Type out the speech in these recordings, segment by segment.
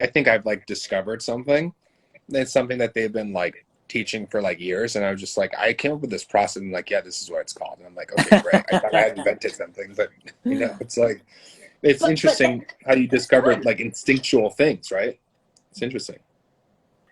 I think I've like discovered something. It's something that they've been like teaching for like years, and I was just like, I came up with this process, and like, yeah, this is what it's called. And I'm like, okay, great. I thought I had invented something, but it's like it's But interesting how you go discover ahead. like instinctual things, right? It's interesting.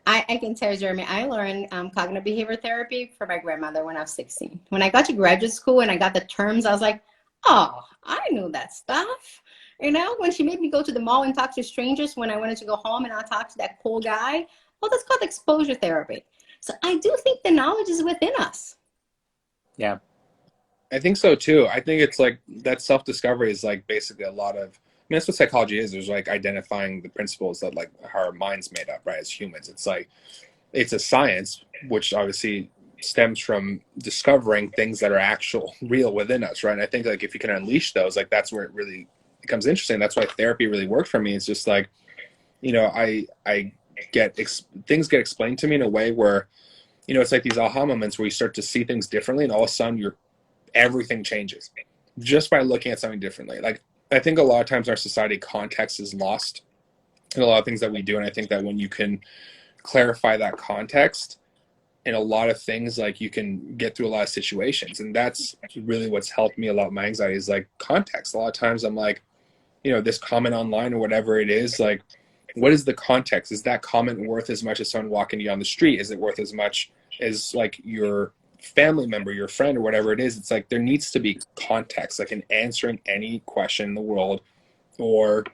I can tell you, Jeremy, I learned cognitive behavior therapy from my grandmother when I was 16. When I got to graduate school and I got the terms, I was like, oh, I knew that stuff. When she made me go to the mall and talk to strangers when I wanted to go home and I talked to that cool guy, well, that's called exposure therapy. So I do think the knowledge is within us. Yeah. I think so too. I think it's like that self-discovery is like basically a lot of, I mean, that's what psychology is. There's like identifying the principles that like how our mind's made up, right? As humans, it's like it's a science, which obviously stems from discovering things that are actual real within us, right? And I think like if you can unleash those, like that's where it really becomes interesting. That's why therapy really worked for me. It's just like, I get things get explained to me in a way where, it's like these aha moments where you start to see things differently, and all of a sudden everything changes just by looking at something differently. Like I think a lot of times in our society, context is lost in a lot of things that we do, and I think that when you can clarify that context in a lot of things, like you can get through a lot of situations, and that's really what's helped me a lot with my anxiety is like context. A lot of times I'm like, this comment online or whatever it is, like what is the context? Is that comment worth as much as someone walking you on the street? Is it worth as much as like your family member, your friend, or whatever it is? It's like there needs to be context, like in answering any question in the world, or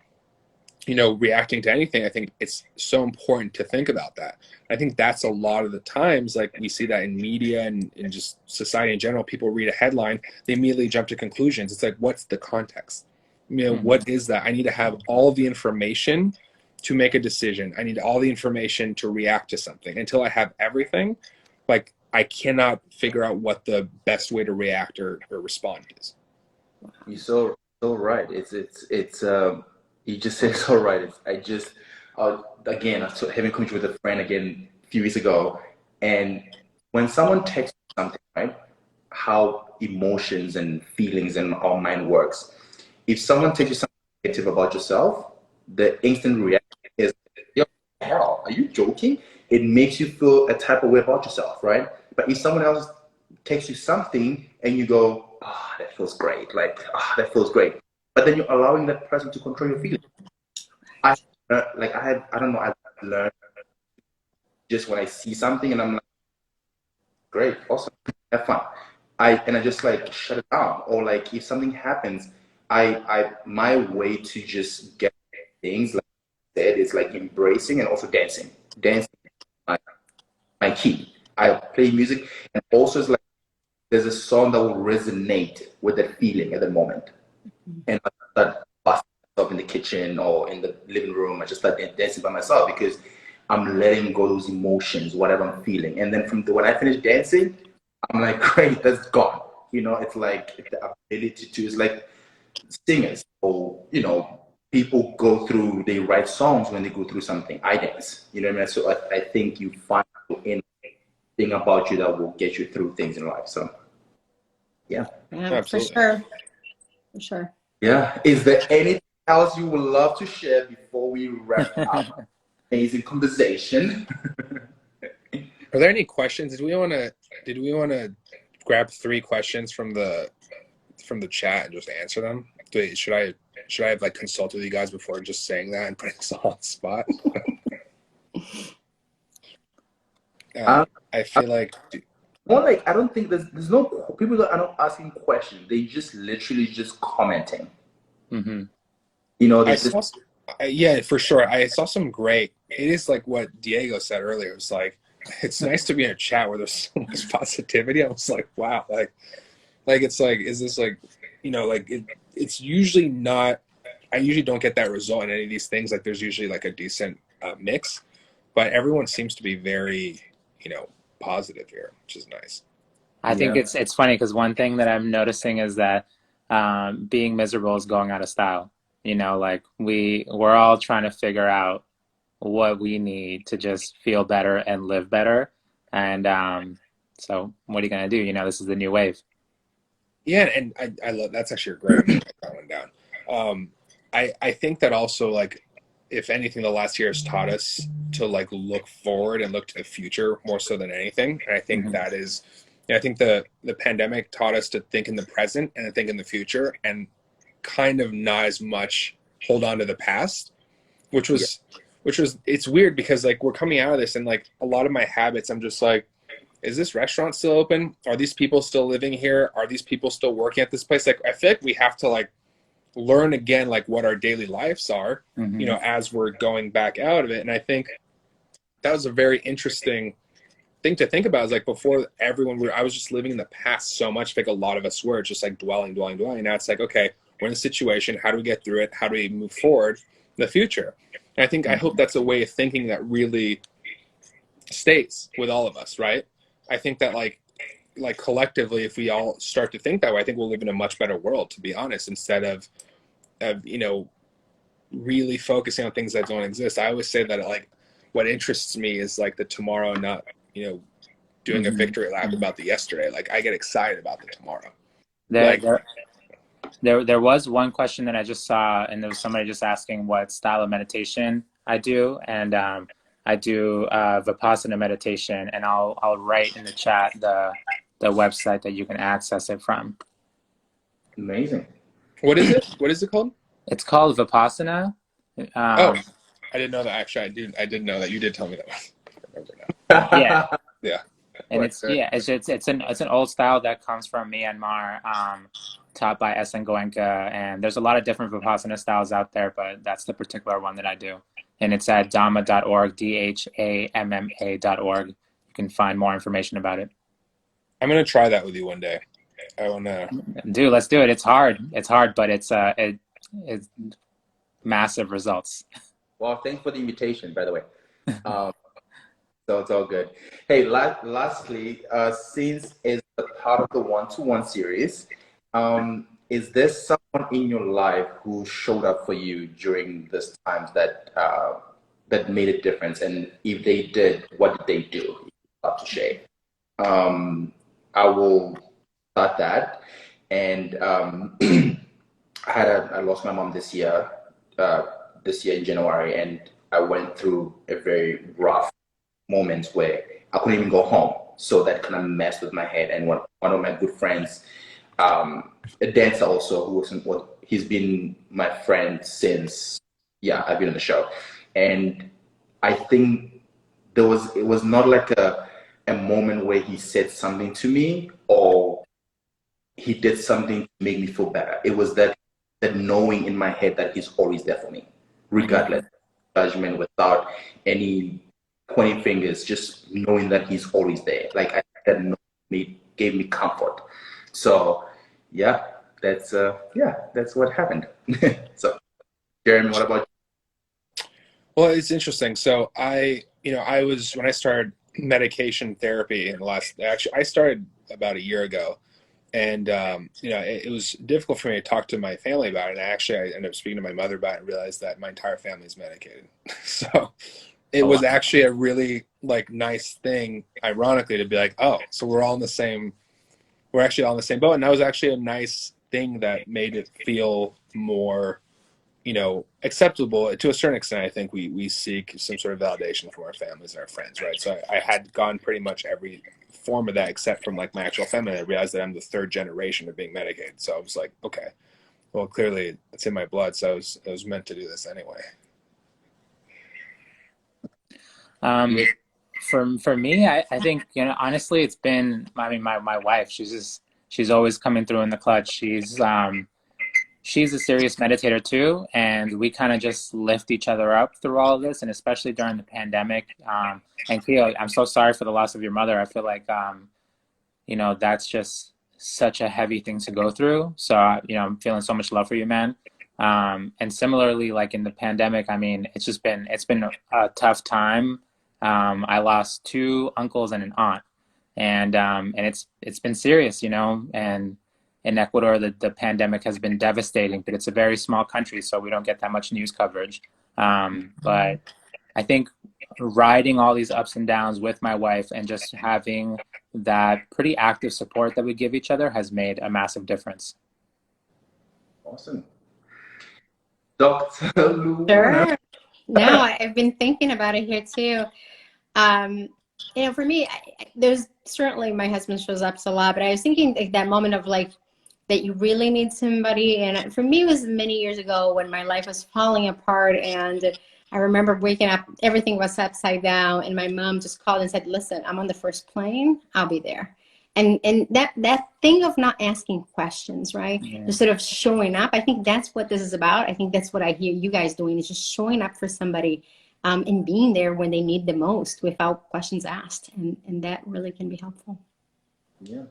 reacting to anything. I think it's so important to think about that. I think that's a lot of the times, like we see that in media and in just society in general. People read a headline, they immediately jump to conclusions. It's like, what's the context? Hmm. What is that? I need to have all of the information to make a decision. I need all the information to react to something. Until I have everything, like I cannot figure out what the best way to react or respond is. You're so right. It's you just said so right. I just again I was having a conversation with a friend again a few weeks ago, and when someone texts you something, right? How emotions and feelings and our mind works. If someone tells you something negative about yourself, the instant reaction is, "Yo, hell, are you joking?" It makes you feel a type of way about yourself, right? But if someone else takes you something and you go, ah, that feels great, like, ah, that feels great. But then you're allowing that person to control your feelings. I I don't know, I've learned just when I see something and I'm like, great, awesome, have fun. I just like shut it down. Or like if something happens, my way to just get things like I said is like embracing and also dancing. Dancing is my key. I play music and also it's like there's a song that will resonate with that feeling at the moment. And I start busting myself in the kitchen or in the living room. I just start dancing by myself because I'm letting go those emotions, whatever I'm feeling. And then when I finish dancing, I'm like, great, that's gone. It's like the ability to, it's like singers or, people go through, they write songs when they go through something. I dance, you know what I mean? So I think you find in thing about you that will get you through things in life. So, yeah. Yeah, for Absolutely. sure. For sure. Yeah. Is there anything else you would love to share before we wrap up? Amazing conversation. Are there any questions? Did we want to grab 3 questions from the chat and just answer them? Should I have like consulted with you guys before just saying that and putting us all on the spot? Uh, I feel like More like I don't think there's no people that are not asking questions. They just literally just commenting. Hmm. I There's this. saw, yeah, for sure. I saw some great. It is like what Diego said earlier. It's like it's nice to be in a chat where there's so much positivity. I was like, wow, like it's like, is this like, like it's usually not. I usually don't get that result in any of these things. Like there's usually like a decent mix, but everyone seems to be very, positive here, which is nice. I think Yeah, it's funny because one thing that I'm noticing is that being miserable is going out of style. Like we're all trying to figure out what we need to just feel better and live better. And so what are you gonna do? This is the new wave. Yeah, and I love that's actually great. I'm gonna write that one down. I think that also like if anything, the last year has taught us to like look forward and look to the future more so than anything. And I think that is, I think the pandemic taught us to think in the present and to think in the future, and kind of not as much hold on to the past, which was it's weird because like we're coming out of this and like a lot of my habits, I'm just like, is this restaurant still open? Are these people still living here? Are these people still working at this place? Like I feel like we have to like learn again like what our daily lives are, you know, as we're going back out of it. And I think that was a very interesting thing to think about. Is like before I was just living in the past so much. I think a lot of us were just like dwelling. Now it's like, okay, we're in a situation. How do we get through it? How do we move forward in the future? And I think, I hope that's a way of thinking that really stays with all of us, right? I think that like collectively, if we all start to think that way, I think we'll live in a much better world, to be honest, instead of you know, really focusing on things that don't exist. I always say that like what interests me is like the tomorrow, not, you know, doing a victory lap about the yesterday. Like I get excited about the tomorrow. There was one question that I just saw, and there was somebody just asking what style of meditation I do, and I do Vipassana meditation, and I'll write in the chat the website that you can access it from. Amazing. What is it? What is it called? It's called Vipassana. Oh, I didn't know that. Actually, I didn't know that. You did tell me that. I remember now. Yeah. Yeah. And it's an old style that comes from Myanmar, taught by S.N. Goenka, and there's a lot of different Vipassana styles out there, but that's the particular one that I do. And it's at dhamma.org, dhamma.org. You can find more information about it. I'm gonna try that with you one day. I want to. Dude, let's do it. It's hard, but it's massive results. Well, thanks for the invitation, by the way. So it's all good. Hey, lastly, since it's a part of the one-to-one series, is there someone in your life who showed up for you during this times that that made a difference? And if they did, what did they do? You'd love to share. I will start that. And I lost my mom this year in January, and I went through a very rough moment where I couldn't even go home. So that kind of messed with my head. And one of my good friends, a dancer also, he's been my friend since, I've been on the show. And I think it was not like a moment where he said something to me or he did something to make me feel better. It was that knowing in my head that he's always there for me, regardless of judgment, without any pointing fingers, just knowing that he's always there. Like that gave me comfort. So that's what happened. So Jeremy, what about you? Well, it's interesting. So when I started medication therapy I started about a year ago. And, it was difficult for me to talk to my family about it. And I ended up speaking to my mother about it and realized that my entire family is medicated. So it was actually a really like nice thing, ironically, to be like, oh, so we're actually all in the same boat. And that was actually a nice thing that made it feel more, acceptable to a certain extent. I think we seek some sort of validation from our families and our friends, right? So I had gone pretty much every form of that except from like my actual family. I realized that I'm the third generation of being medicated. So I was like, okay, well, clearly it's in my blood. So I was meant to do this anyway. For me, I think, honestly, it's been, my wife, she's always coming through in the clutch. She's a serious meditator too, and we kind of just lift each other up through all of this, and especially during the pandemic. And Keo, I'm so sorry for the loss of your mother. I feel like, that's just such a heavy thing to go through. So, I'm feeling so much love for you, man. And similarly, like in the pandemic, it's been a tough time. I lost 2 uncles and an aunt, and it's been serious, and in Ecuador, the pandemic has been devastating, but it's a very small country, so we don't get that much news coverage. But I think riding all these ups and downs with my wife and just having that pretty active support that we give each other has made a massive difference. Awesome. Dr. Luana. Sure. No, I've been thinking about it here too. Um, you know, for me, there's certainly my husband shows up a lot, but I was thinking like that moment of like that you really need somebody. And for me, it was many years ago when my life was falling apart, and I remember waking up, everything was upside down, and my mom just called and said, "Listen, I'm on the first plane. I'll be there." And that thing of not asking questions, right? Yeah. Just sort of showing up. I think that's what this is about. I think that's what I hear you guys doing, is just showing up for somebody, and being there when they need the most without questions asked. And that really can be helpful. Yeah.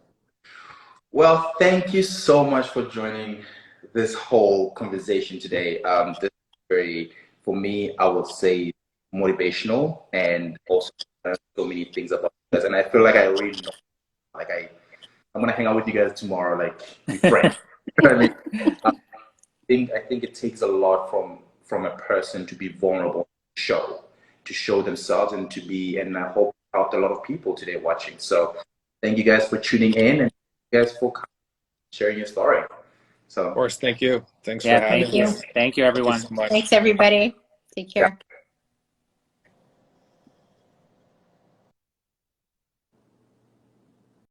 Well, thank you so much for joining this whole conversation today. This is very, for me, I would say motivational, and also so many things about this. And I feel like I really know, like I'm gonna hang out with you guys tomorrow, like be friends. You know what I mean? I think it takes a lot from a person to be vulnerable, to show themselves, and to be, and I hope it helped a lot of people today watching. So thank you guys for tuning in, and you guys for sharing your story. So Of course, thank you. Thanks for Yeah, having thank Thank me. you. you. Thank you, Thank you everyone. so much. Thanks, everybody. Take care.